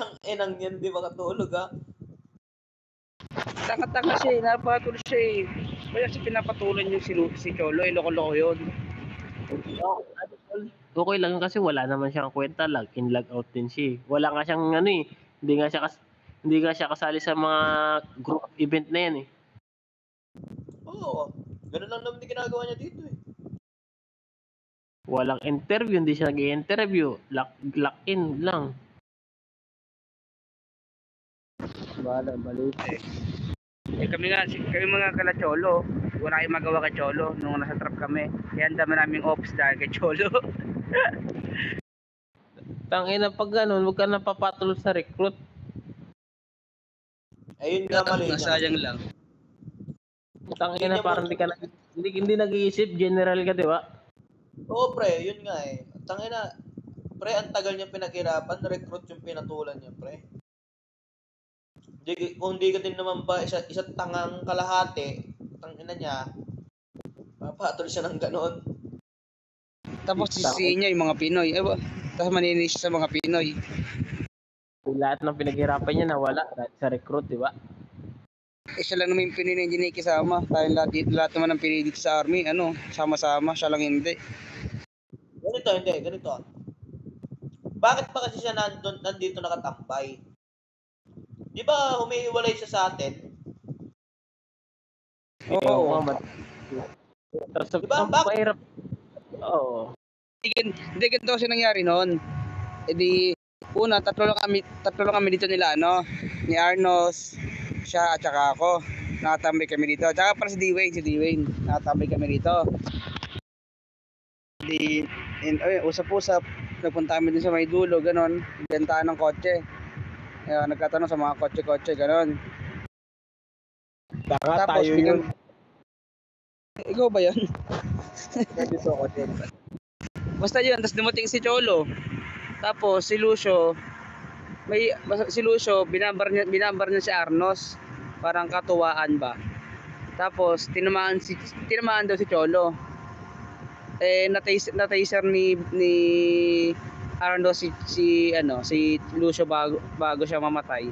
Ang inang yan, di makatulog ha. Taka-taka siya eh, napatulog siya eh. Kaya siya pinapatulan yung si Cholo, eh, loko-loko yun. Okay lang kasi wala naman siyang kwenta, log in, log out din siya. Wala nga siyang ano eh, hindi nga siya kasali sa mga group event na yan eh. Oo, ganun lang naman yung ginagawa niya dito eh. Walang interview, hindi siya nag-i-interview, lock in lang. Wala, maliit eh. Kami mga kala Cholo, wala kayong magawa kay Cholo nung nasa trap kami. Kaya ang dami naming ops dahil kay Cholo. Tangina pag ganun, huwag ka na papatol sa recruit. Ayun nga mali niya. Nasayang lang. Tangina parang hindi nag-iisip, general ka, di ba? Oo pre, yun nga eh. Tangina, pre, ang tagal niya pinaghirapan, recruit yung pinatulan niya pre. Kung di ka din naman ba isa tangang kalahati, tangina niya, papatol siya ng gano'n. Tapos sisihin niya yung mga Pinoy. Tapos maninis siya sa mga Pinoy. Lahat ng pinaghirapan niya nawala dahil sa recruit, di ba? Siya lang naman yung Pinoy na hindi nakikisama. Dahil lahat naman ng Pinoy dito sa army, sama-sama, siya lang hindi. Ganito. Bakit pa kasi siya nandito nakatambay? Di ba humihiwalay siya sa atin? Oo. Diba? Mahirap. Oo. Hindi ganito kasi nangyari noon. E di, una, tatlo lang kami dito nila, ni Arnos, siya at saka ako. Nakatambay kami dito. Tsaka para si Dwayne, nakatambay kami dito. Di, usap-usap, nagpunta kami din sa may dulo, ganon, bentahan ng kotse. Nagkatanong sa mga kotse-kotse, ganon. Baka Tapos, tayo yun. Ikaw ba yun? Dito ako din. Basta yun, tapos dumating si Cholo. Tapos si Lucio, binambar niya si Arnos, parang katuwaan ba. Tapos tinamaan daw si Cholo. Na-taser ni Arnos si Lucio bago siya mamatay.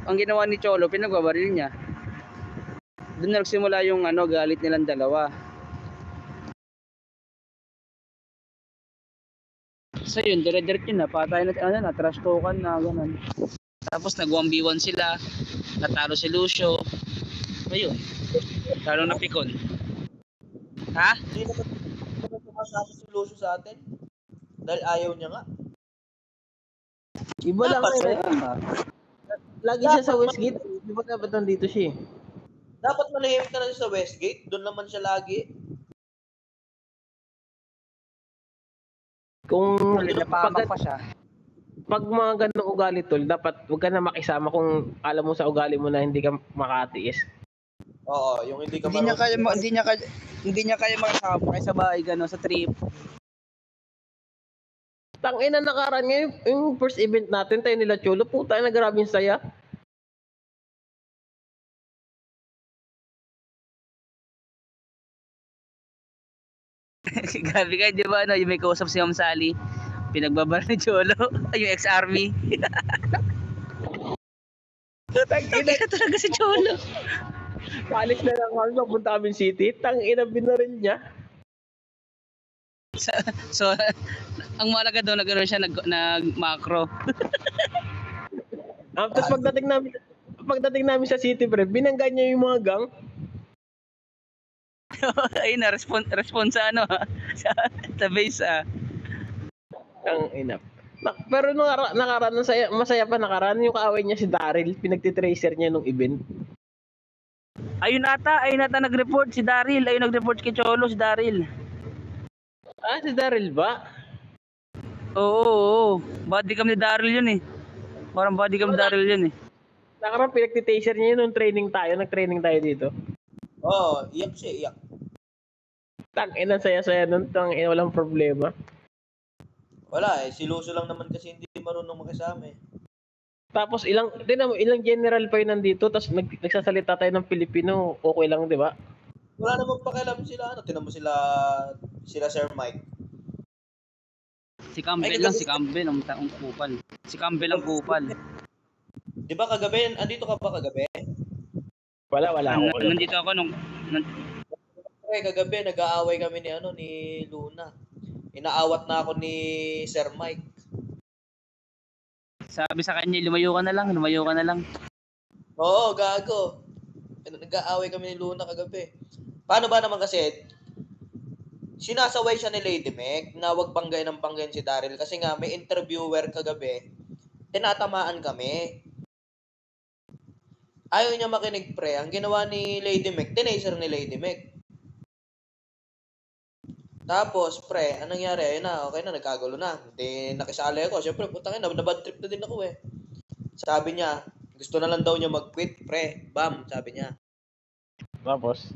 Ang ginawa ni Cholo, pinagbabaril niya. Doon nagsimula yung galit nilang dalawa. So yun, dire-diret yun na, patay na, trash talkan na, gano'n. Tapos nag-1v1 sila, natalo si Lucio. Ayun, talo na pikon. Ha? Hindi naman sumasama si Lucio sa atin. Dahil ayaw niya nga. Iba lang lagi siya sa Westgate. Di ba dapat nandito siya eh? Dapat malihim ka na sa Westgate. Doon naman siya lagi. Kung napahamak pa siya. Pag mga ganong ugali tol, dapat huwag ka na makisama kung alam mo sa ugali mo na hindi ka makatiis. Oo, yung hindi ka hindi niya kaya makasama kay sa bahay gano'n sa trip. Tangina nakaraan ngayon, yung first event natin tayo nila Cholo, puta na grabe yung saya. Grabe ka, di ba yung may kausap si Ma'am Sally, pinagbabar ni Cholo, yung ex-army. Tangina talaga si Cholo. Paalis na lang kami, papunta kami city, tangina binaril niya. So, ang malaga doon, nagkaroon siya nag-macro. Tapos pagdating namin sa city, pre, binangga niya yung mga gang. Ayun na, response sa sa base Ang inap. Pero nung nakaraan, masaya pa nakaraan yung kaaway niya si Daryl, pinagtitracer niya nung event. Ayun ata nag-report si Daryl. Ayun nag-report kay Cholo si Daryl. Ah, si Daryl ba? Oo. Body cam ni Daryl yun eh. Parang body cam Daryl yun eh. Nakaraan pinagtitracer niya yun nung nag-training tayo dito. Oo, iyak siya, iyak. Tangina saya-saya nun, tangina walang problema. Wala si Lucio lang naman kasi hindi marunong makisama eh. Tapos ilang general pa yun nandito, tapos nagsasalita tayo ng Pilipino, okay lang, di ba? Wala namang pakialam sila, tinan mo sila Sir Mike. Si Campbell Ay, lang, kagabi- si Campbell ang kupal. Si Campbell ang kupal. Di ba kagabi, andito ka ba kagabi? Wala ako. Wala. Nandito ako nung Pre, kagabi nag-aaway kami ni Luna. Inaawat na ako ni Sir Mike. sabi sa kanya, lumayo ka na lang. Oo, gago. Nag-aaway kami ni Luna kagabi. Paano ba naman kasi, sinasaway siya ni Lady Mac na wag panggayin si Daryl kasi nga may interviewer kagabi. Tinatamaan kami. Ayaw niya makinig pre. Ang ginawa ni Lady Mac, tinaser ni Lady Mac. Tapos, pre, anong nangyari? Ayun na, okay na, nagkagulo na. Hindi nakisali ako. Siyempre, putang ina, nabad trip na din ako eh. Sabi niya, gusto na lang daw niya mag-quit, pre. Bam, sabi niya. Tapos,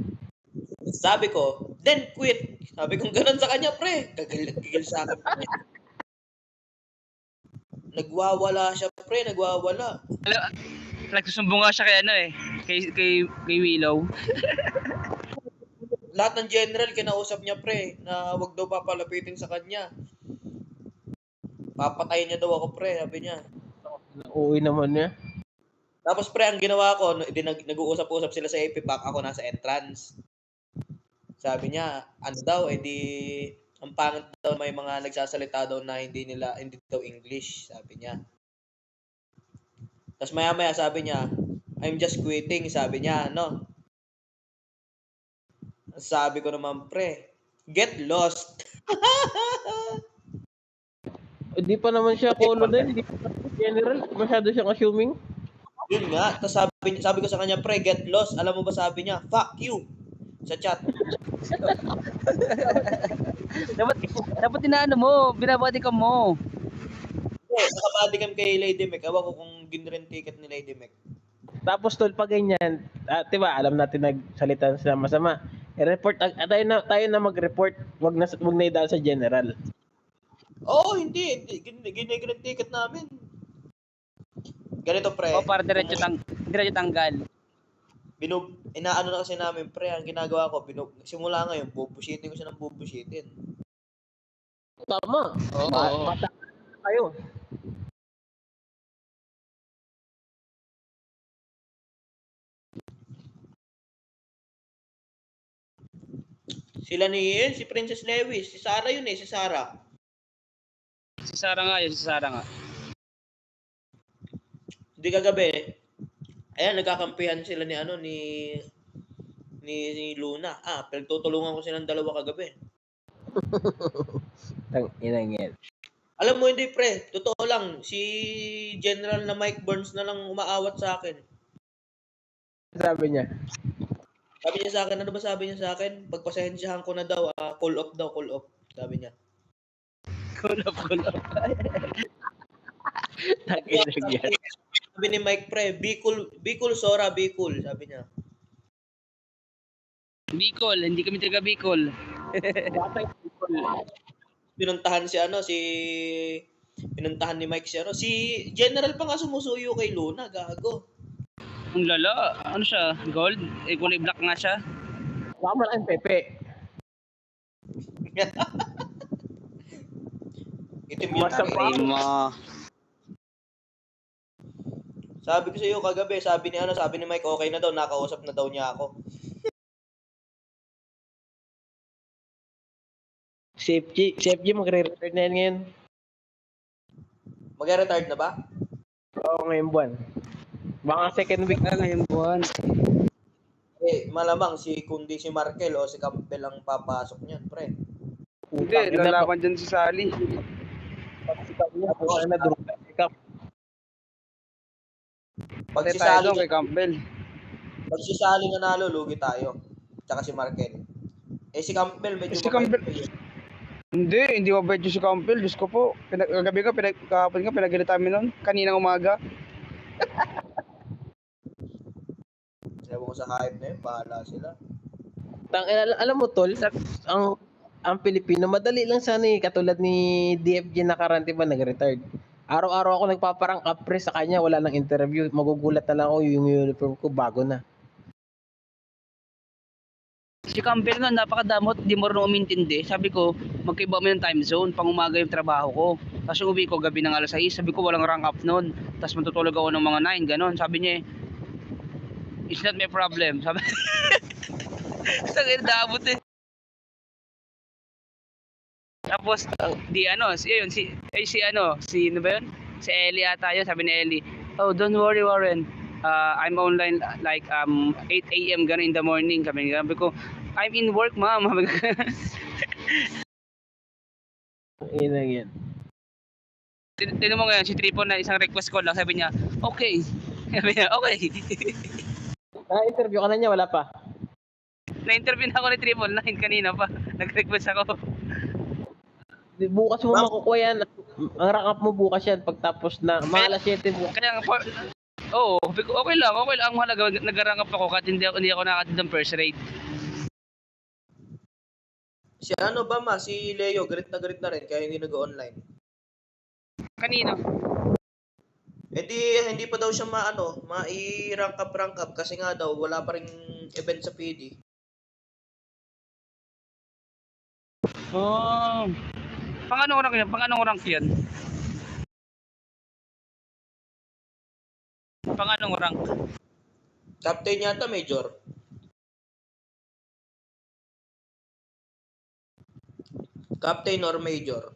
Sabi ko, then quit. Sabi kong ganun sa kanya, pre. Kagil sa akin, pre. Nagwawala siya, pre. Nagwawala. Nagsusumbong nga siya kay kay Willow. Lahat ng general, kinausap niya, pre, na wag daw papalapitin sa kanya. Papatayin niya daw ako, pre. Sabi niya. uuwi naman niya. Tapos, pre, ang ginawa ko, nag-uusap-usap sila sa AP Pack. Ako nasa entrance. Sabi niya, ano daw, ang pangit daw may mga nagsasalita daw na hindi daw English, sabi niya. Tapos maya-maya sabi niya, I'm just quitting, sabi niya, no? Sabi ko naman, pre, get lost. Hindi pa naman siya colonel, hindi pa general. Masyado siyang assuming. Yun nga, tapos sabi ko sa kanya, pre, get lost. Alam mo ba sabi niya, fuck you, sa chat. dapat inaano mo, binabati ka mo. Nakabody kami kay Lady Mac. Ewan ko kung ginrent ticket ni Lady Mac. Tapos tol, pag ganyan, diba, alam natin nagsalita sila masama. I-report, tayo na mag-report, wag na idaan sa general. Oo, hindi. Ginrent ticket namin. Ganito, pre. O para diretso tanggal. Inaano na kasi namin, pre. Ang ginagawa ko, simula ngayon, bubushitin ko siya ng bubushitin. Tama. Oo. Bata kayo. Sila si Princess Lewis. Si Sarah yun eh, si Sarah. Si Sarah nga. Hindi kagabi, ayan, nagkakampihan sila ni Luna. Pinagtutulungan ko silang dalawa kagabi. Tang inang yan. Alam mo, hindi pre. Totoo lang, si General na Mike Burns na lang umaawat sa akin. Sabi niya, Sabi niya sa akin, ano ba sabi niya sa akin? Pagpasensyahan ko na daw, call off daw, call off. Sabi niya. Kulop. tang inang yan. Sabi ni Mike pre, be cool, Sora, be cool. Sabi niya. Bicol, hindi kami taga Bicol. Pinuntahan pinuntahan ni Mike si General pa nga sumusuyo kay Luna, gago. Ang lala, ano siya? Gold? Kulay black nga siya. Baka malaking pepe. Itim yun. Masama. Ay, Sabi ko sa iyo kagabi, sabi ni Mike okay na daw, nakausap na daw niya ako. Chef G magre-retire na yan ngayon. Mag-retired na ba? Oo, ngayong buwan. Baka second week na ngayong buwan. Malamang kundi si Markel o si Campbell ang papasok niyan, pre. Hindi, lalaban dyan si Sally. Ako na druga. Pag Pati si tayo Sally, doon kay Campbell. pag si Sally nanalo, lugi tayo. Tsaka si Markel. Si Campbell medyo Si Campbell. Hindi mabait yung si Campbell. Diyos ko po. Kagabi kahapon nga, pinagalit kami nun. Kaninang umaga. Ewan ko sa hype na yun, bahala sila. Alam mo tol, ang Pilipino madali lang sana katulad ni DFG nakaraan, diba, nag-retired. Araw-araw ako nagpaparang kapre sa kanya, wala nang interview. Magugulat na lang ako yung uniform ko bago na. Si Campbell nga, napakadamot, di marunong umintindi. Sabi ko, magkaiba kami ng time zone, pang umaga yung trabaho ko. Tapos yung uwi ko, gabi ng alas 6, sabi ko walang rank up nun. Tapos matutulog ako ng mga 9, ganon. Sabi niya, it's not my problem. Sabi, tangin, damot eh. Tapos, di ano, si, yun, si ano ba yun? Si Ellie ata yun, sabi ni Ellie, oh, don't worry Warren, I'm online like 8 a.m. gano'n in the morning. Sabi ko, I'm in work ma'am. Sabi ko, Ina yan. tinan mo ngayon, si Tripon na isang request ko lang, sabi niya, okay. Sabi niya, okay. Na-interview ka na niya, wala pa. Na-interview na ako ni Triple 9 kanina pa. Nag-request ako. Bukas mo Ma'am. makukuha yan. Ang rank up mo bukas yan pagtapos na mga alas 7 bukas. Kaya nga, oo, okay lang. Ang mahalaga, nag-rank up ako kahit hindi ako nakatid ng first rate. Si ano ba ma? Si Leo, galit na rin kaya hindi nag-online. Kanina. Eh di, hindi pa daw siya mai-rank up kasi nga daw wala pa ring event sa PD. Oh. Pang anong rank yan? Pang anong rank? Captain yata, Major. Captain or Major.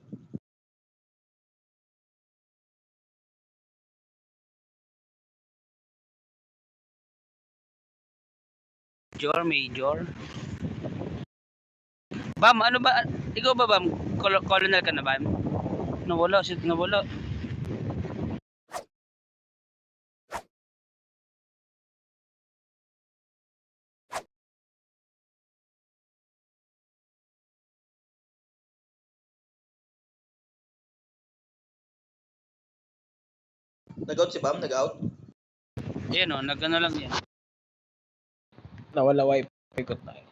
Major. Bam, ano ba? Ikaw ba, Bam? Colonel ka na, Bam? Nawala. Nag-out si Bam? Nag-out? Yan o, nag-ano lang yan. Nawala wifi ko tayo.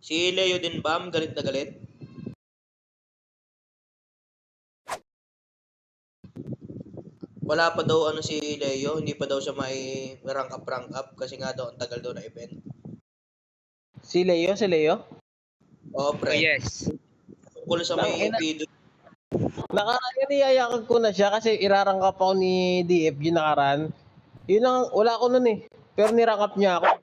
Si Leo din Bam, galit na galit. Wala pa daw si Leo, hindi pa daw siya may rank up kasi nga daw ang tagal daw na event. Si Leo? Oo, Oh, pre. yes. Tungkol sa may Tangina. PD. Niyayakag ko na siya kasi irarang up ako ni DF yung nakaraan. Yun lang, wala ko nun eh. Pero nirang up niya ako.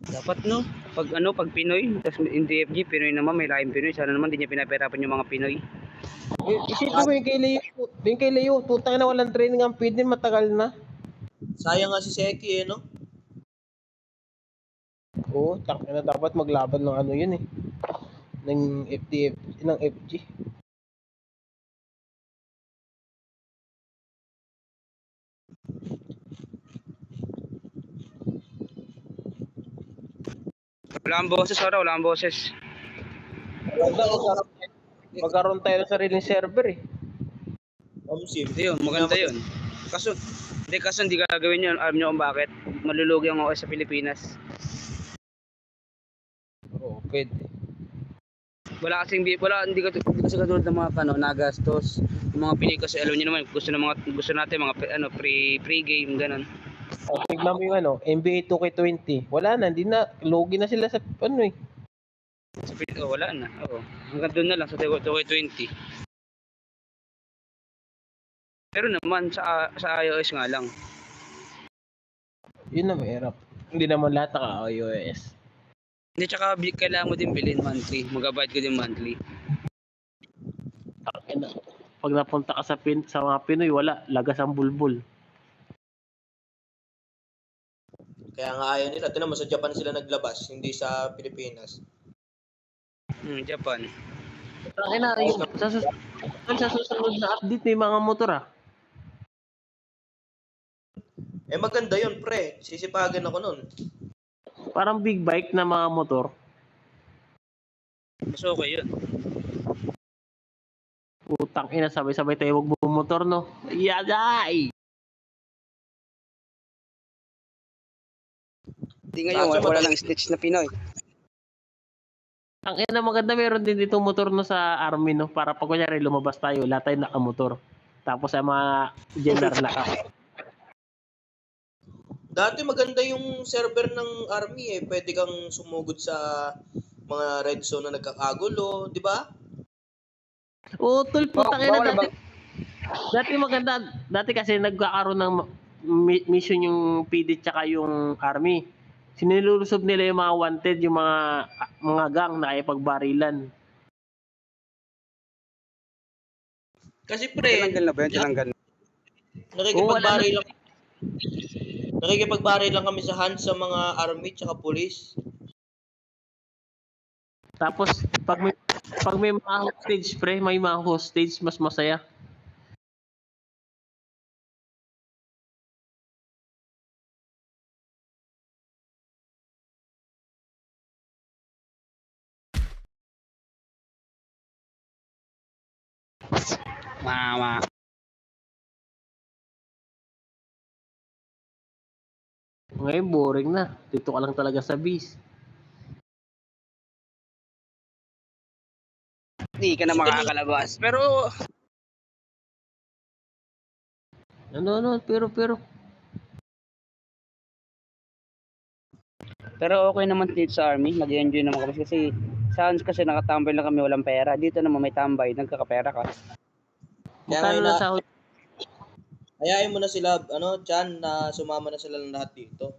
Dapat no, pag Pinoy, tapos in DFG, Pinoy naman, may lahing Pinoy. Sana naman di niya pinapahirapan yung mga Pinoy. Isipin mo yung kay Leo, tutang na walang training ang PD, matagal na. Sayang nga si Seki no? Oo, na dapat maglaban ng ano yun eh. Ng FTF, ng FG. Wala kang boses, wala kang boses. Magkaroon tayo ng sariling server eh. Sim. Ayun, maganda yun. Kaso hindi gagawin yun. Alam nyo kung bakit? Malulugi ang OS sa Pilipinas. Oo, pwede. Hindi kasi katulad ng mga nagastos. Yung mga Pinoy kasi alam niyo naman, gusto natin mga free game ganun. Tignan mo yung NBA 2K20. Wala na, hindi na, logi na sila sa ano eh. Wala na. Oo. Hanggang doon na lang sa 2K20. Pero naman sa iOS nga lang. Yun na mahirap. Hindi naman lahat naka-iOS. Hindi, tsaka kailangan mo din bilhin monthly. Mag-abide ko din monthly. Pag napunta ka sa mga Pinoy, wala. Lagas ang bulbul. Kaya nga ayaw nila. Tignan mo, sa Japan sila naglabas, hindi sa Pilipinas. Japan. Sa susunod na update, may mga motor ah. Eh maganda yun, pre. Sisipagan ako nun. Parang big bike na mga motor. Mas okay yun. Putang ina, sabay-sabay tayo magbumotor, no? Yaday! Di ngayon, Kaso wala matagal- nang stitch na Pinoy. Ang ina maganda, meron din dito motor no sa army no, para pag kunyari lumabas tayo, lahat tayo nakamotor. Tapos sa mga general naka. Dati maganda yung server ng army eh. Pwede kang sumugod sa mga red zone na nagkakagulo, di ba? Oo, tol, putang ina Bawal na dati. bang Dati maganda. Dati kasi nagkakaroon ng mission yung PD tsaka yung army. Sinilulusob nila yung mga wanted, yung mga gang na ay pagbarilan. Kasi pre, tinanggal na ba yun? Tinanggal. Oo, wala na. nakikipagbari lang, nakikipagbari lang kami sa hands sa mga army tsaka police. Tapos pag may mga hostage pre, may mga hostage mas masaya. Mama. Ngayon boring na. Dito ka lang talaga sa base. Hindi ka na makakalabas. Pero Ano, pero okay naman dito sa army. Nag-enjoy naman kami kasi saan kasi nakatambay lang kami walang pera. Dito naman may tambay, nagkakapera ka. Kaya magkano ngayon na na, sahod? ayayin mo na sila, Chan, na sumama na sila ng lahat dito.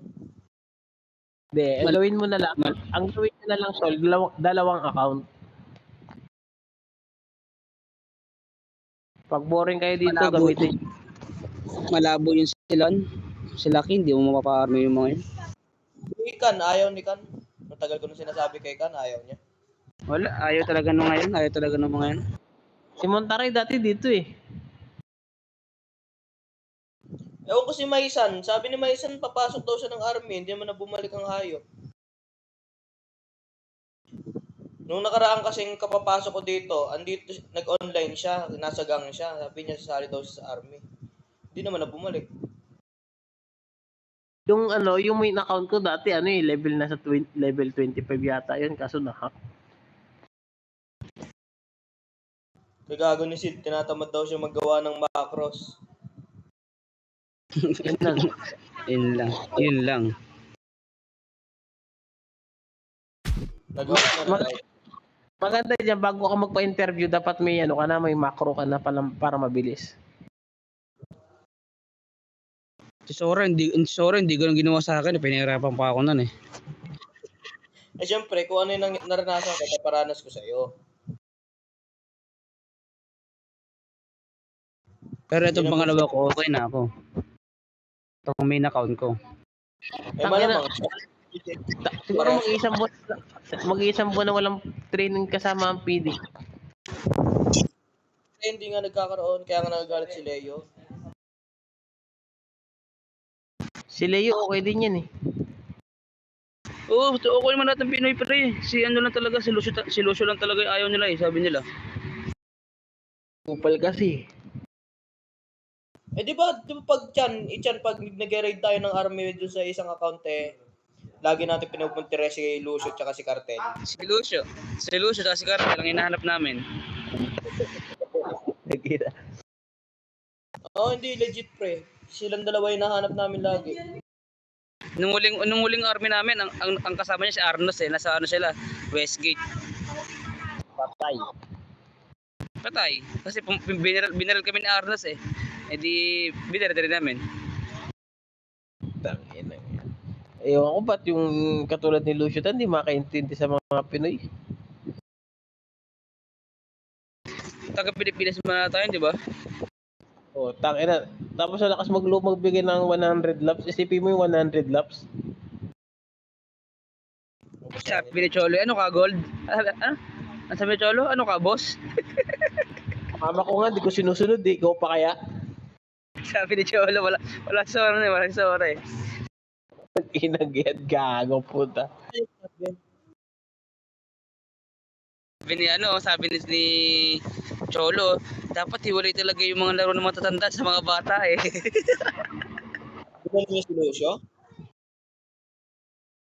Hindi, ang gawin mo na lang. Ang gawin mo na lang, Sol, dalawang account. Pag boring kayo dito, Malabo. gamitin. Malabo yung silan. Si Lucky, hindi mo mapapa-army yung mga yun. Kan, ayaw ni Kan. Matagal ko na sinasabi kay Kan, ayaw niya. Wala, ayaw talaga nung ngayon. Ayaw talaga nung mga yun. Si Montaray dati dito eh. Ewan ko si Maisan. Sabi ni Maisan, papasok daw siya ng army. Hindi naman na bumalik ang hayop. Nung nakaraan kasing kapapasok ko dito, andito, nag-online siya, nasa gang siya. Sabi niya, sasali daw siya sa army. Hindi naman na bumalik. Yung yung main account ko dati level nasa level 25 yata yun kaso na-hack. Kaya gago ni Sid, tinatamad daw siya maggawa ng macros. Yun lang. Yun lang. Yun lang. Nag-out na nag-out. Maganda dyan, bago ka magpa-interview, dapat may ka na, may macro ka na para mabilis. Si Sora hindi ganun ginawa sa akin. Pinahirapan pa ako nun eh. Eh syempre, kung ano yung naranasan ko, paparanas ko sa'yo. Pero itong Yun ang pangalawa ko, okay na ako. Itong main account ko. Eh Tangina. malamang. Siguro mag-iisang buwan na walang training kasama ang PD. Hindi nga nagkakaroon, kaya nga nagagalit si Leo. Si Leo okay din yan eh. Oo, okay naman natin Pinoy pre. Si ano lang talaga, si Lucio lang talaga yung ayaw nila eh, sabi nila. Kupal kasi. Eh di ba pag pag nag-raid tayo ng army doon sa isang account eh, lagi natin pinupuntir si Lucio at si Cartel. Si Lucio at si Carter lang hinahanap namin. Nagkita. Oo, hindi legit pre. Silang dalawa yung nahanap namin lagi. Nung huling army namin, ang kasama niya si Arnos eh, nasa ano sila, Westgate. Patay. Patay. Kasi binaral kami ni Arnos eh. Eh di, binaral rin namin. Tangina. Ewan ko ba't yung katulad ni Lucio hindi makaintindi sa mga Pinoy. Taga Pilipinas muna tayo, di ba? Oh, tangina. Tapos sa lakas magbigay ng 100 laps. Isipin mo yung 100 laps. Sabi ni Cholo, ano ka, gold? Ano? Ang sabi ni Cholo, ano ka, boss? Mama ko nga, di ko sinusunod eh. Ikaw pa kaya? Sabi ni Cholo, wala sora eh. Inagyan, gago puta. Sabi ni Cholo, dapat hiwalay talaga yung mga laro ng matatanda sa mga bata eh. Di ba niya si Lucio?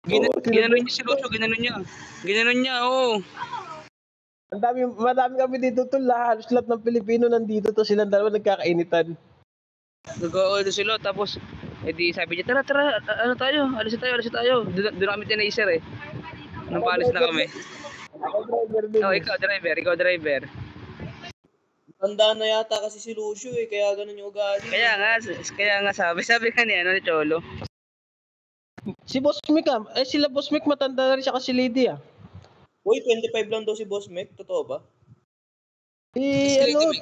Ginanon niya si Lucio, ginanon niya. Ginanon niya, oo. Madami kami dito tol, halos lahat ng Pilipino nandito to, silang dalawa nagkakainitan. Nag-oo sila, tapos, edi sabi niya, tara, ano tayo, alis tayo. Doon kami tinaser eh. Nung paalis na kami. Ako driver din. Oh, Eh. ikaw driver. Tanda na yata kasi si Lucio eh, kaya ganun yung ugali. Kaya nga sabi ka ni, ni Cholo. Si Boss Mick sila Boss Mick matanda na rin siya kasi lady ah. Uy, 25 lang daw si Boss Mek, totoo ba? Ano,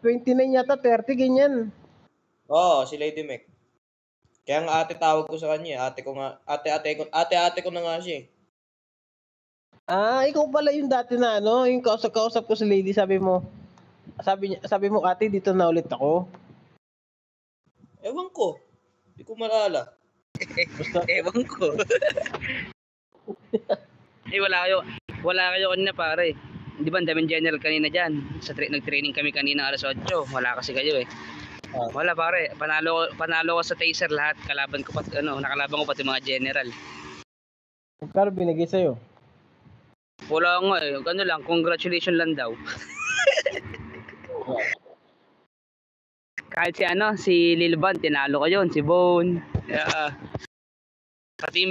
29 yata, 30 ganyan. Oo, si Lady Mek. Kaya nga ate tawag ko sa kanya, ate ko nga, ate ko na nga siya eh. Ikaw pala yung dati na yung kausap ko si lady, sabi mo ate dito na ulit ako. Ewan ko, hindi ko malala. Ewan ko. Wala kayo kanina pare. Di ba, ang daming general kanina dyan. Nag-training kami kanina alas 8. Wala kasi kayo eh. Wala pare, panalo ko sa taser lahat. Nakalaban ko pati mga general. Magkano binigay sa'yo? Wala nga eh, ano lang, congratulations lang daw. Kahit si Lilban, tinalo ko yun, si Bone. Pati yung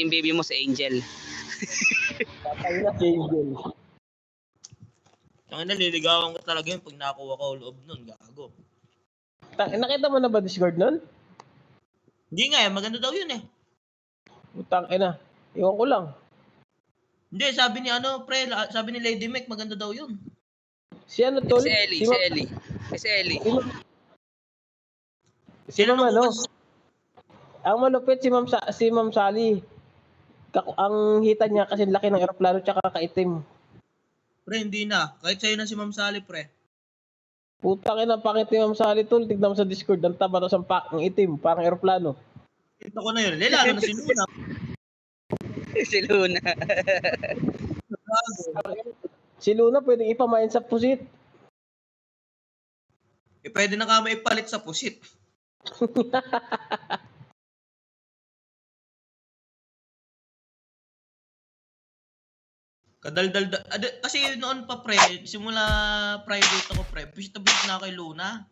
baby mo si Angel. Patay na si Angel. Ang naliligawan ko talaga yun pag nakuha ko loob nun, gago. Nakita mo na ba Discord nun? Hindi nga eh, maganda daw yun eh. Utang ina. Iwan ko lang. Hindi, sabi ni Lady Mek, maganda daw yun. Si tol? Si Ellie. Si Ma'am Ang malupit si Ma'am Sally. Ang hita niya kasi laki ng eroplano tsaka kaitim. Pre, hindi na. Kahit sa'yo na si Ma'am Sally, pre. Putang ina, pangit ni Ma'am Sally tol. Tignan mo sa Discord, ang taba ng ang itim, parang eroplano. Ito ko na yun. Lalo na si Luna. Si Luna. Si Luna pwedeng ipamain sa pusit. Pwede na kami ipalit sa pusit. Kasi noon pa pre, simula private ako pre, pusit na kay Luna.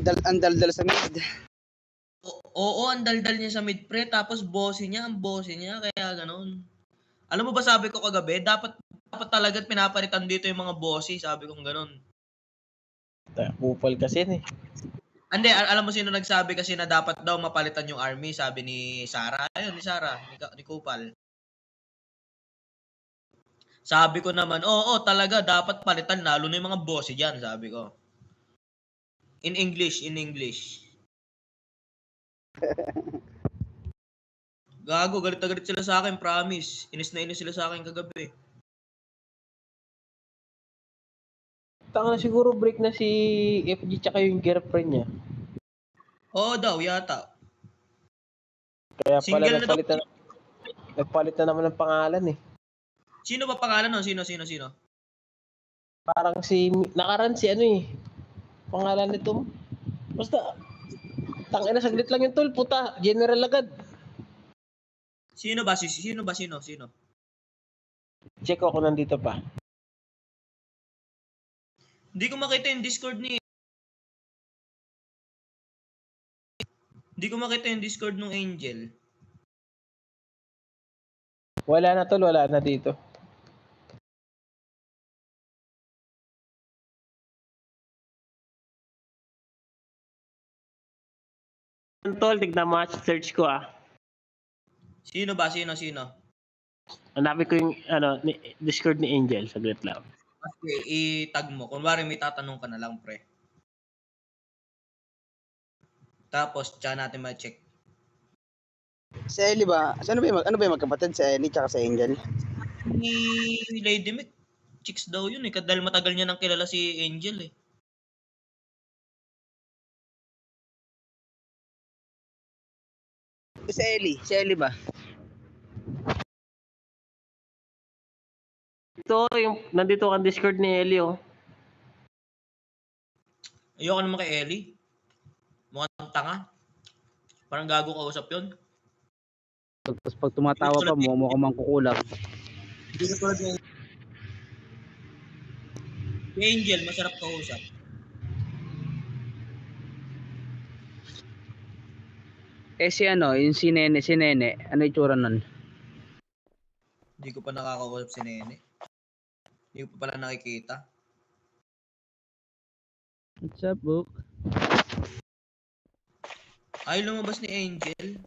Ang daldal sa mid. Oo, ang daldal niya sa mid pre, tapos ang bossy niya, kaya ganoon. Alam mo ba sabi ko kagabi, dapat talaga pinapalitan dito yung mga bossy, sabi kong ganoon. Kupal kasi eh. Hindi, alam mo sino nagsabi kasi na dapat daw mapalitan yung army, sabi ni Sarah. Ayun, ni Sarah, ni Kupal. Sabi ko naman, oo, talaga dapat palitan lalo na yung mga bossy diyan, sabi ko. In English. Gago, galit na galit sila sa akin, promise. Inis na inis sila sa akin kagabi. Tanga na siguro break na si FG tsaka yung girlfriend niya. Oo daw, yata. Kaya pala Single na daw. nagpalit na naman ng pangalan eh. Sino ba pangalan nun? Sino? Parang nakaraan si pangalan nito. Basta, tangina saglit lang yung tol, puta, general agad. Sino ba? Sino? Check ako nandito pa. Hindi ko makita yung Discord nung Angel. Wala na tol, wala na dito. Tol, tignan mo search ko Sino ba? Sino? Hanapin ko yung Discord ni Angel, saglit lang. Okay, i-tag mo. Kunwari may tatanong ka na lang, pre. Tapos, tsaka natin ma-check. Si Ellie ba? Ano ba yung magkapatid? Si Ellie tsaka si Angel? Ni Lady Mick, chicks daw yun eh. Dahil matagal niya nang kilala si Angel eh. Si Ellie ba? Ito, nandito ang Discord ni Elio. Ayoko naman kay Ellie. Mukhang tanga. Parang gago kausap yun. Tapos pag tumatawa pa, mukha mang kukulang. Hindi ka tulad ng si Angel, masarap kausap. Si ano, yung si Nene, ano itsura nun? Hindi ko pa nakakausap si Nene. Hindi ko pa pala nakikita. What's up, book? Ayaw lumabas ni Angel.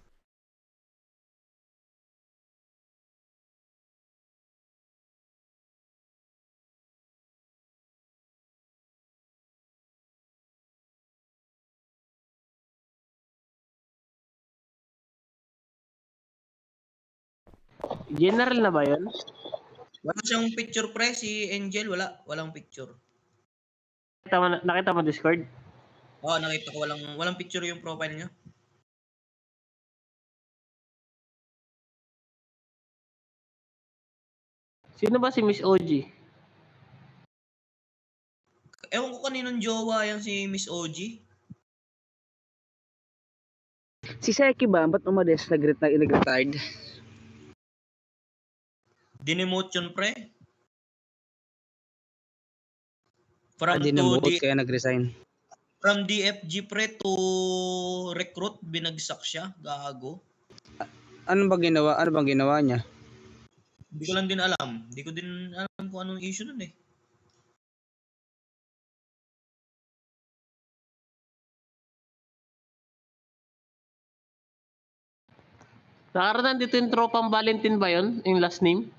General na ba yun? Wala siyang picture pre, si Angel, walang picture. Nakita mo Discord? Oo, nakita ko walang picture yung profile niya. Sino ba si Miss OG? Ewan ko kaninong jowa yan si Miss OG. Si Seki ba? Ba't umalis? Nag-retired? Dinemote yun pre. From Hindi na kaya nag-resign. From DFG pre to recruit, binagsak siya, gago. Ano bang ginawa niya? Hindi ko lang din alam. Hindi ko din alam kung anong issue nun eh. Nakaranan dito yung tropang Valentin ba yun? Yung last name?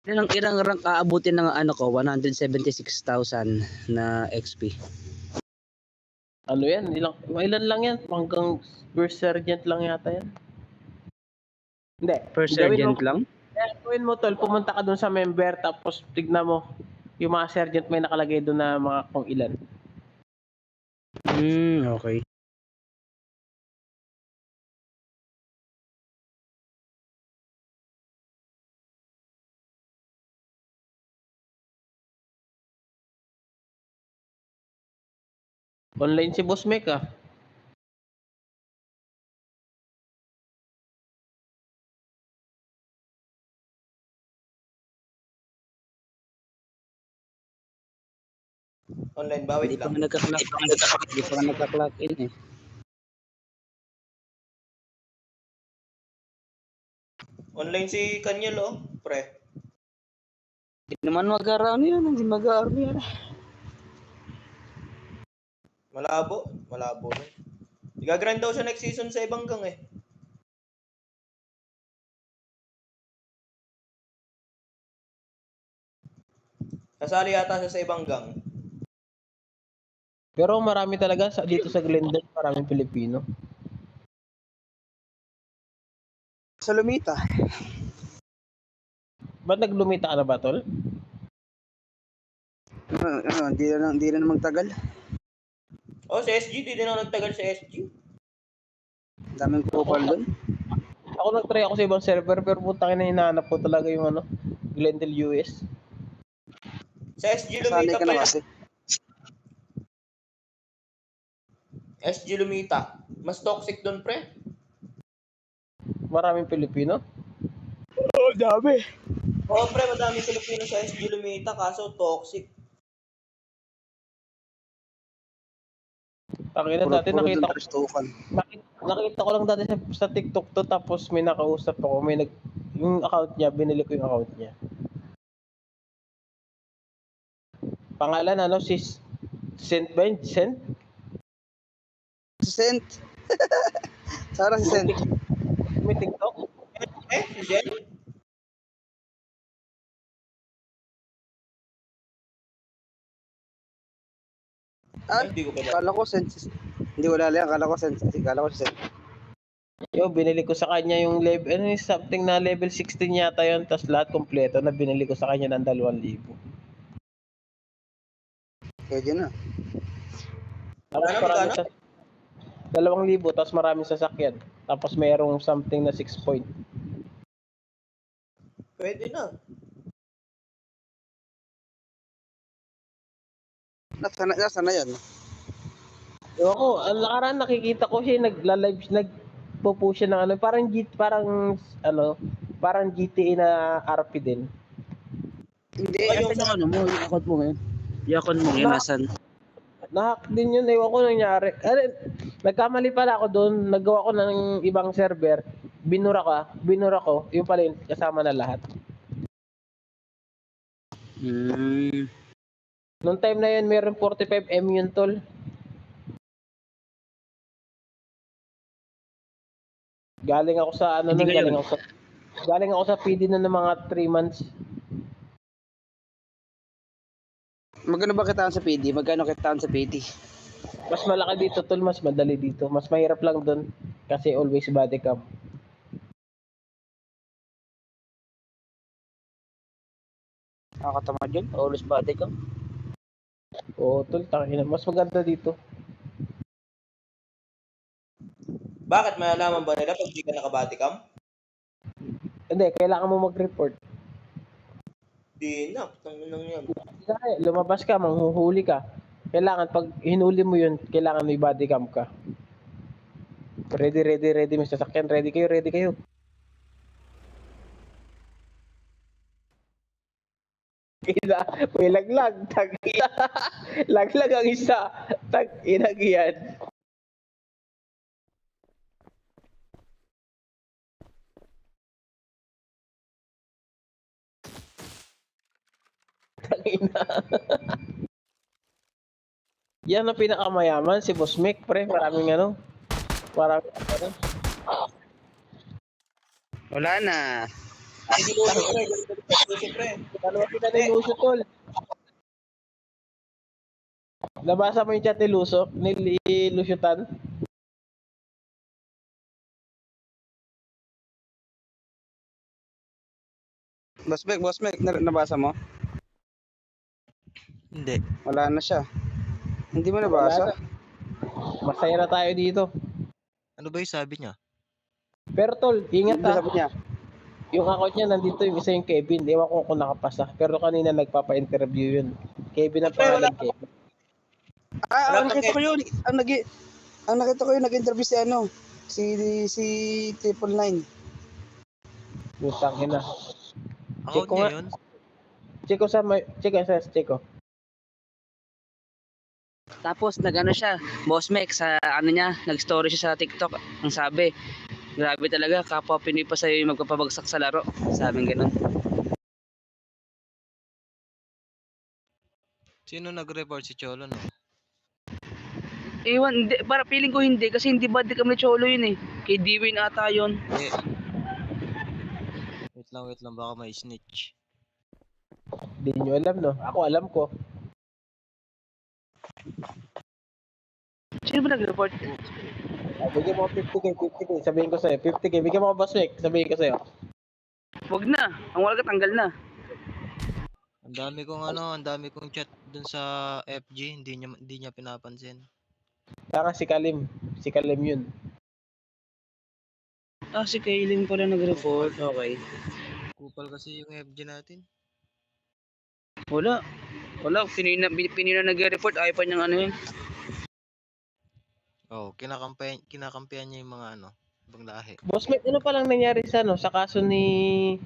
Ilang rank aabutin ng ano ko? 176,000 na XP. Ano yan? Ilan lang yan? Hanggang first sergeant lang yata yan. Hindi. First Gawin mo, sergeant lang? gawin mo tol, pumunta ka dun sa member tapos tignan mo yung mga sergeant may nakalagay doon na mga kung ilan. Okay. Online si Boss Mek ah. Online ba? Wait Hindi pa lang. nga nagka-clock in eh. Online si Kanyel oh, pre. Hindi naman mag-arano yan. Hindi mag-army yan. Malabo nun. Gagrind daw siya next season sa ibang gang eh. Kasali yata siya sa ibang gang. Pero marami talaga dito sa Glendale, maraming Pilipino. Sa Lumita. Ba't naglumita ka na ba tol? Hindi na magtagal. Oh, sa SG, di din ako nagtagal sa SG. Daming kupal doon. Ako nag-try ako sa ibang server pero putang ina hinahanap ko talaga yung ano, Glendale US. Sa SG Sanay Lumita ka na pre. kasi. SG Lumita. Mas toxic doon pre. Maraming Pilipino. Oh, dami. Oo pre, madami Pilipino sa SG Lumita kaso toxic. Tangina dati nakita ko lang dati sa TikTok to tapos may nakausap ako, yung account niya, binili ko yung account niya. Pangalan ano si Sent ba yun? Sent? Sent. Sarang si Sent. May TikTok? Si Jen? Hindi ko pa Kala ko Sent. Hindi wala lang. Kala ko Sent. Kala ko Sent. Yo, binili ko sa kanya yung level, ano yung something na level 16 yata yun, tapos lahat kompleto na binili ko sa kanya ng 2,000. Pwede na. Tapos Ano, parang magkano? 2,000 tapos maraming sasakyan. Tapos mayroong something na 6 point. Pwede na. Nasa na yun? Ewan ko, ang nakaraan nakikita ko siya nagla-live, nagpo-push siya ng ano, parang GTA na RP din. Hindi, Baka yung asan yung ano mo, yung account mo ngayon? Yung account mo ngayon, Na- nasan? Nahack din yun, ewan ko nangyari. Nagkamali pala ako doon, naggawa ko ng ibang server, binura ko, yung pala yun, kasama na lahat. Hmm. Noong time na yun, meron 45M yun, tol. Galing ako sa ano Hindi nun, ngayon. galing ako sa PD nun ng mga 3 months. Magkano ba kitaan sa PD? Magkano kitaan sa PD? Mas malaki dito, tol, mas madali dito. Mas mahirap lang doon kasi always body cam. Nakakatamad yun? Always body ka? Oo, tol, tangina, mas maganda dito. Bakit malalaman ba nila pag di ka nakabody cam? Hindi, kailangan mo mag-report. Di na. Tanginang yan. Kaya lumabas ka, manghuhuli ka. Kailangan pag hinuli mo yun, kailangan may body cam ka. Ready, ready, ready, may sasakyan. Ready kayo, ready kayo. Ina, may laglag. Tag-ina. Laglag ang isa. Tag-ina yan. Tag-ina. Yan ang pinakamayaman, si Boss Mick, pre. Maraming ano. Maraming ano. Wala na. Hindi luso, pre. Luso, pre. Dalawa sila ni Lucio, tol. Nabasa mo yung chat ni Lucio, ni Lucio Tan? Boss Mac, nabasa mo? Hindi. Wala na siya. Hindi mo Wala nabasa? na. Masaya na tayo dito. Ano ba yung sabi niya? Pero tol, ingat Ano ba ha. sabi niya? Yung account niya nandito yung isa yung Kevin. Ewan ko kung nakapasa. Pero kanina nagpapa-interview yun. Kevin ang Pre, wala. pangalan, Kevin. Wala Ang pang nakita ko yun. Ang nakita ko yun, nag-interview si ano, si Triple Nine. Putang ina. Check Account ko niya nga. yun? Check ko check ko. Tapos nag-ano siya, Boss Mac, sa ano niya, nag-story siya sa TikTok. Ang sabi, grabe talaga, kapwa Pinoy pa sa'yo yung magpapabagsak sa laro. Sabing ganun. Sino nag-report si Cholo, no? Ewan, hindi, para feeling ko hindi, kasi hindi bad kami Cholo yun eh. Kay Dwayne ata yun. Eh, wait lang, baka may snitch. Hindi nyo alam, no? Ako alam ko. Sino ba nag-report? Bigyan mo ako 50k. Sabihin ko sa'yo. 50k. Bigyan mo ako Boss Mick. Sabihin ko sa'yo. Wag na, ang wala ka tanggal na. Ang dami kong chat dun sa FG, hindi niya pinapansin. Saka si Kalim. Si Kalim yun. Ah, si Kaylin pala nag-report, okay. Kupal kasi yung FG natin. Wala, Pinoy na nag-report, ayaw pa niyang ano yun. Oh, kinakampihan niya yung mga ibang lahi. Boss Mick, ano palang nangyari sa ano sa kaso ni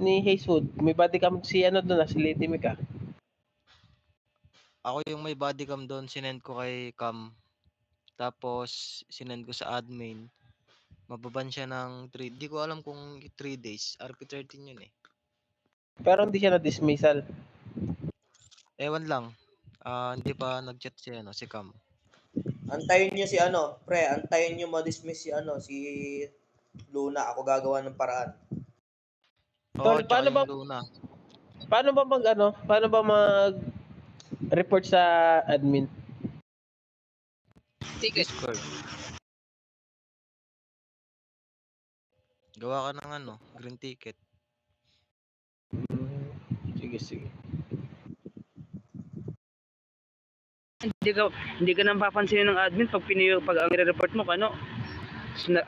Hazewood? May body cam si ano doon, si Lady Mick ah. Ako yung may bodycam doon, sinend ko kay Cam. Tapos, sinend ko sa admin. Mababan siya ng 3, di ko alam kung 3 days. RP13 yun eh. Pero hindi siya na-dismissal. Ewan lang. Hindi pa nag-chat si Cam. Antayin nyo si ano, pre. Antayin nyo ma-dismiss si Luna. Ako gagawa ng paraan. Oo, Tol, tsaka yung Luna. paano ba mag-report sa admin? Ticket. Discord. Gawa ka ng green ticket. Sige, sige. Hindi ka nang papansinin ng admin pag pag ang report mo ano,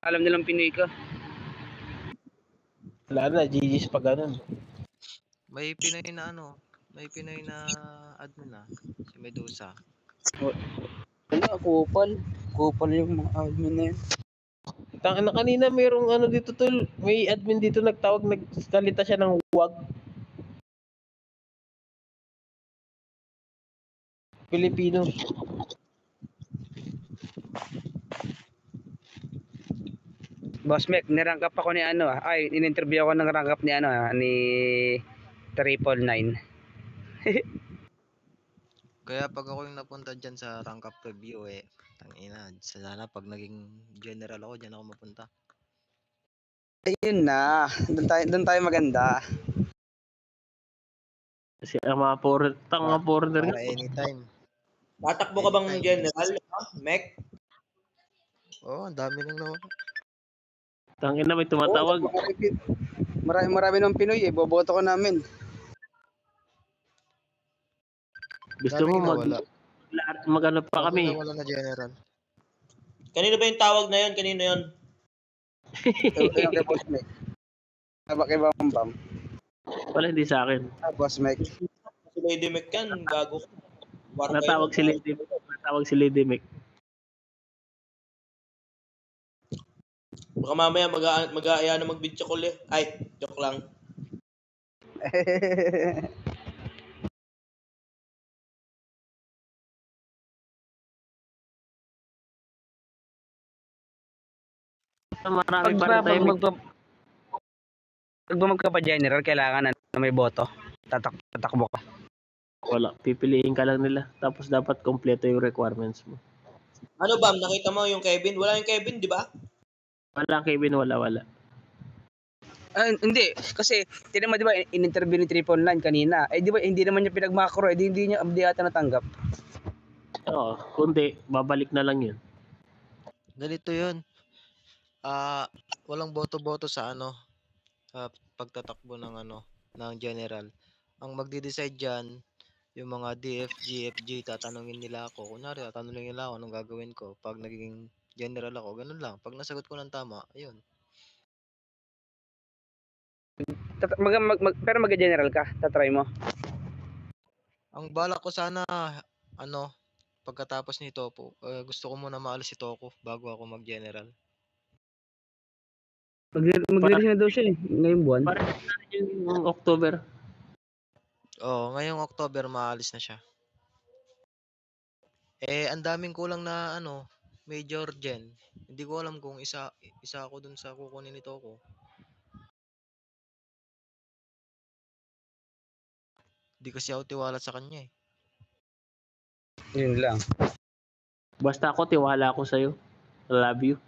alam nilang Pinoy ka. Wala na, GG's pa ganun. May Pinoy na may Pinoy na admin si Medusa. Ano, kupal yung mga admin na yun. Tangin na kanina mayroong ano dito tol, may admin dito nagtawag, nagsalita siya ng wag. Pilipino. Boss Mac, nirank up ako ni in-interview ako ng rank up ni ni 999. Kaya pag ako yung napunta dyan sa rank up review tangina, sana pag naging general ako dyan ako mapunta. Ayun na, doon tayo maganda. Kasi ang mga foreigner Para nga. anytime. Tatakbo ka bang general, Mek? Oo, ang dami nang nawala. Tangina may Oo, tumatawag. marami ng Pinoy boboto ko namin. Gusto mo Daming nawala. magano pa Daming kami. nawala na general. Kanino ba yung tawag na yun? Kanino yun? Ayun kay Boss Mac. Kay Bambam. Wala hindi sa akin. Boss Mac. Si Lady Mek yan, gago. War kayo Natawag si nun. Lady, natawag si Lady Mac. Baka mamaya mag-aaya na mag-video call eh. Ay, joke lang. Marami Pag pa ba rin tayo. pag magka-general kailangan na may boto. Tatakbo ka. Wala. Pipiliin ka lang nila. Tapos dapat kompleto yung requirements mo. Ano Bam, nakita mo yung Kevin? Wala yung Kevin, di ba? Wala Kevin, wala. Hindi kasi tinan mo di ba in-interview ni 999 kanina. Di ba hindi naman niya pinagmakro, hindi ata natanggap. Oo, kundi babalik na lang yun. Ganito yun. Walang boto-boto sa pagtatakbo ng ng general. Ang magde-decide diyan yung mga DFG, FG, tatanungin nila ako. Kunyari, tatanungin nila ako anong gagawin ko pag naging general ako. Ganun lang. Pag nasagot ko ng tama, ayun. Pero mag-general ka, tatry mo. Ang balak ko sana, pagkatapos nito po, gusto ko muna maalis si Toko bago ako mag-general. Magre-resign na daw siya ngayong buwan. Parang yung October. Oo, ngayong October maalis na siya. Ang daming kulang na Major Gen. Hindi ko alam kung isa ako dun sa kukunin nito ko. Hindi kasi ako tiwala sa kanya eh. Yun lang. Basta ako, tiwala ako sa'yo. I love you.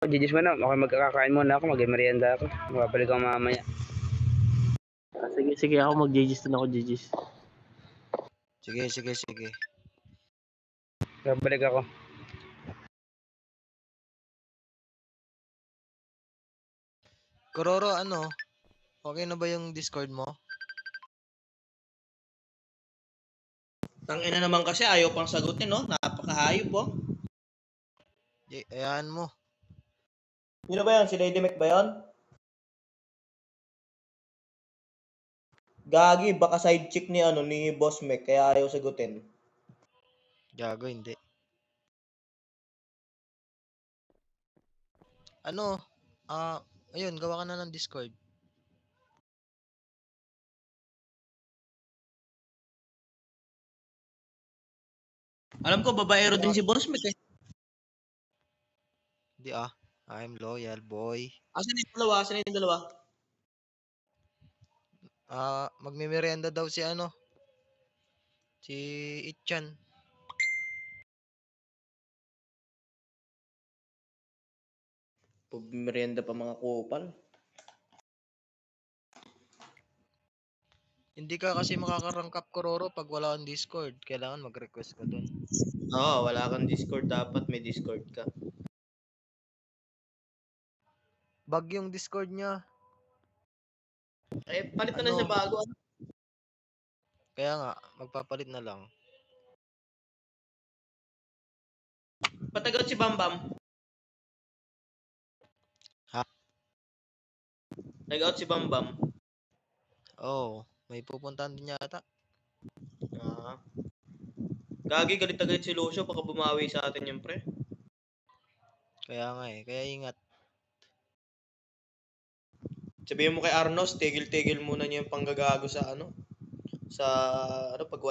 Jijis mo na. Okay, magkakakain muna ako. Mag-merienda ako. Mababalik ako mamaya. Sige, ako mag-jijis na ako, jijis. Sige. Babalik ako. Kororo, okay na ba yung Discord mo? Tangina naman kasi ayaw pang sagutin, no? Napakahayop, oh. Ayan mo. Sino ba yan? Si Lady Mek ba yan? Gagi, baka side chick ni Boss Mek, kaya ayaw sagutin. Gago, hindi. Ayun, gawa ka na ng Discord. Alam ko, babaero din si Boss Mek eh. Hindi I'm loyal, boy. Asan yung dalawa? Asan yung dalawa? Magme-merienda daw si si Itchan. Merienda pa mga kupal. Hindi ka kasi makakarangk up Kororo pag wala kang Discord. Kailangan mag-request ka dun. Oo, wala kang Discord. Dapat may Discord ka. Bag yung Discord niya. Eh, palit na siya bago. Kaya nga, magpapalit na lang. Patagot si Bambam. Ha? Nag-out si Bambam. Oo, may pupuntahan din yata. Ah. Gagi, galit na galit si Lucio. Baka bumawi sa atin yung pre. Kaya nga eh, kaya ingat. Sabihin mo kay Arnos, tigil-tigil muna niya yung panggagago sa ano. Sa ano, pag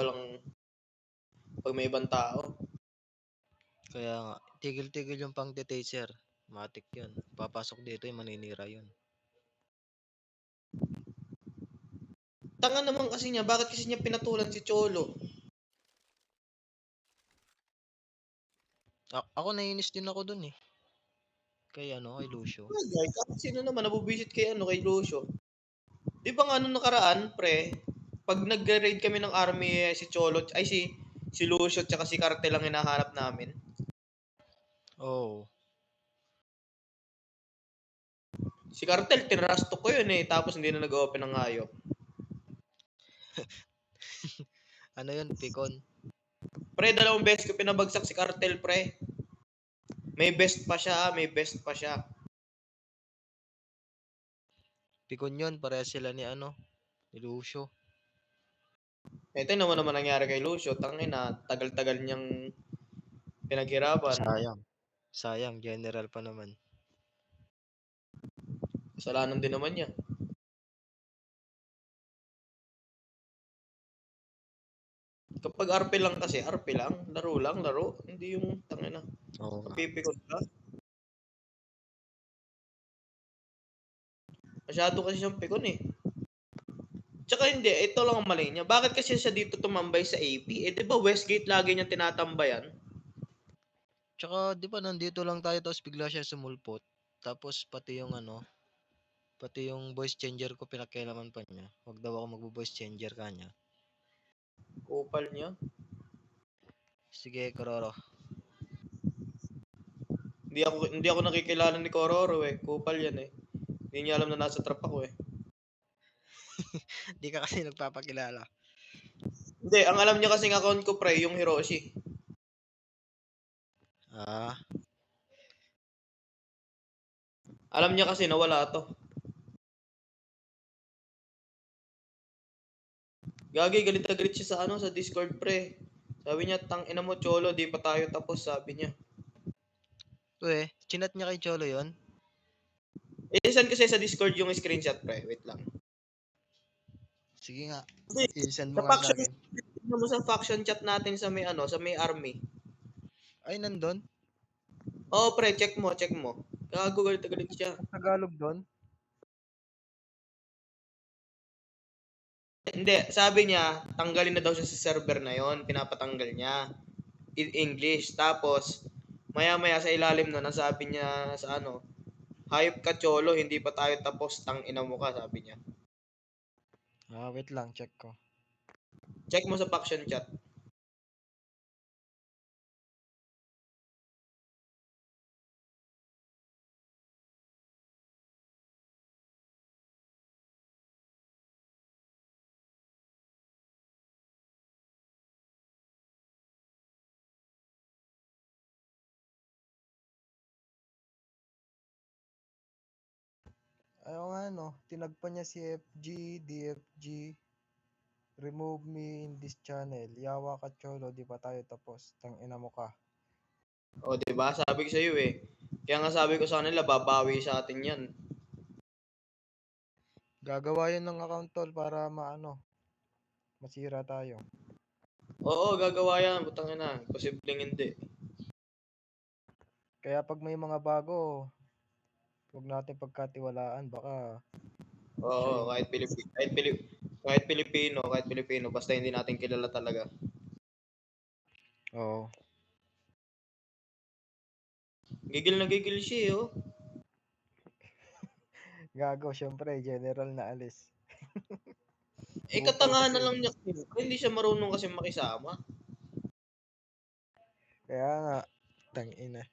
may ibang tao. Kaya nga, tigil-tigil yung pang taser. Matik yun. Papasok dito yung maninira yun. Tanga naman kasi niya, bakit kasi niya pinatulan si Cholo? Ako nainis din ako dun eh. Kay ano, kay Lucio. Bagay, kahit sino naman nabubisit kay ano, kay Lucio. Di ba nga nung nakaraan, pre, pag nag-raid kami ng army, si Cholo, ay si Lucio tsaka si Cartel ang hinahanap namin. Oo. Si Cartel, tinrasto ko yun eh, tapos hindi na nag-open ng hayop. Ano yun, Pikon? Pre, 2 beses ko pinabagsak si Cartel, pre. May best pa siya, may best pa siya. Pikon yun, pareha sila ni ano, ni Lucio. Ito naman nangyari kay Lucio, tangina, tagal-tagal niyang pinaghirapan. Sayang. Sayang, general pa naman. Kasalanan din naman niya. Kapag RP lang kasi, RP lang, laro. Hindi yung tangina. Oo nga. Pipikot ka. Masyado kasi siyang pikon eh. Tsaka hindi, ito lang ang mali niya. Bakit kasi siya dito tumambay sa AP? Eh di ba Westgate lagi niya tinatambayan? Tsaka, di ba nandito lang tayo tapos bigla siya sumulpot. Tapos pati yung ano, pati yung voice changer ko pinakailaman pa niya. Huwag daw ako magbo-voice changer kanya. Kupal niya. Sige, Kororo. Hindi ako nakikilala ni Kororo eh. Kupal yan eh. Hindi niya alam na nasa trap ako eh. Di ka kasi nagpapakilala. Hindi, ang alam niya kasing account ko pre, yung Hiroshi. Ah, Alam niya kasi na wala to. Gagi, galit na galit siya sa ano, sa Discord pre. Sabi niya, tang ina mo Cholo, di pa tayo tapos, sabi niya. chinat niya kay Cholo yon. Send kasi sa Discord yung screenshot pre, wait lang. Sige nga, Hindi, i-send mo sa nga sa faction, akin. tignan mo sa faction chat natin sa may ano, sa may army. Ay, nandun? Oo pre, check mo. Gago, galit na galit siya. Tagalog doon? Hindi, sabi niya, tanggalin na daw siya sa server na yon, pinapatanggal niya. In English. Tapos, maya-maya sa ilalim na nasabi niya sa ano, hayop ka Cholo, hindi pa tayo tapos, tang ina mo ka, sabi niya. Ah, wait lang, check ko. Check mo sa faction chat. Ayaw nga no, tinagpa niya si FG, DFG, remove me in this channel. Yawa ka Cholo, di pa tayo tapos. Tang ina mo ka. O, di ba? Sabi ko sa iyo eh. Kaya nga sabi ko sa kanila, babawi sa atin yan. Gagawa yun ng account tol para maano, masira tayo. Oo, gagawa yan. Butang ina. Posibleng hindi. Kaya pag may mga bago, huwag natin pagkatiwalaan. Baka siya Oo, yung... kahit Pilipino, basta hindi natin kilala talaga. Oo. Gigil siya eh, oh. Gago, syempre, general na alis. Eh, Upo katangahan na kasi. lang niya. Hindi siya marunong kasi makisama. Kaya nga, tang ina.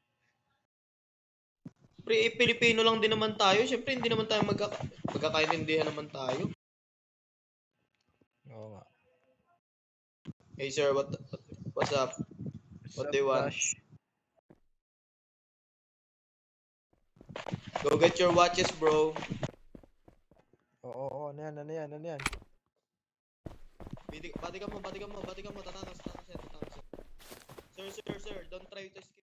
Pre, eh, Pilipino lang din naman tayo. Siyempre, hindi naman tayo magkakaintindihan naman tayo. Oo nga. Hey sir, what's up? What do you want? Go get your watches, bro. Oo, ano yan, ano yan, ano yan? Batikan mo, tatakas yan. Sir, don't try to escape.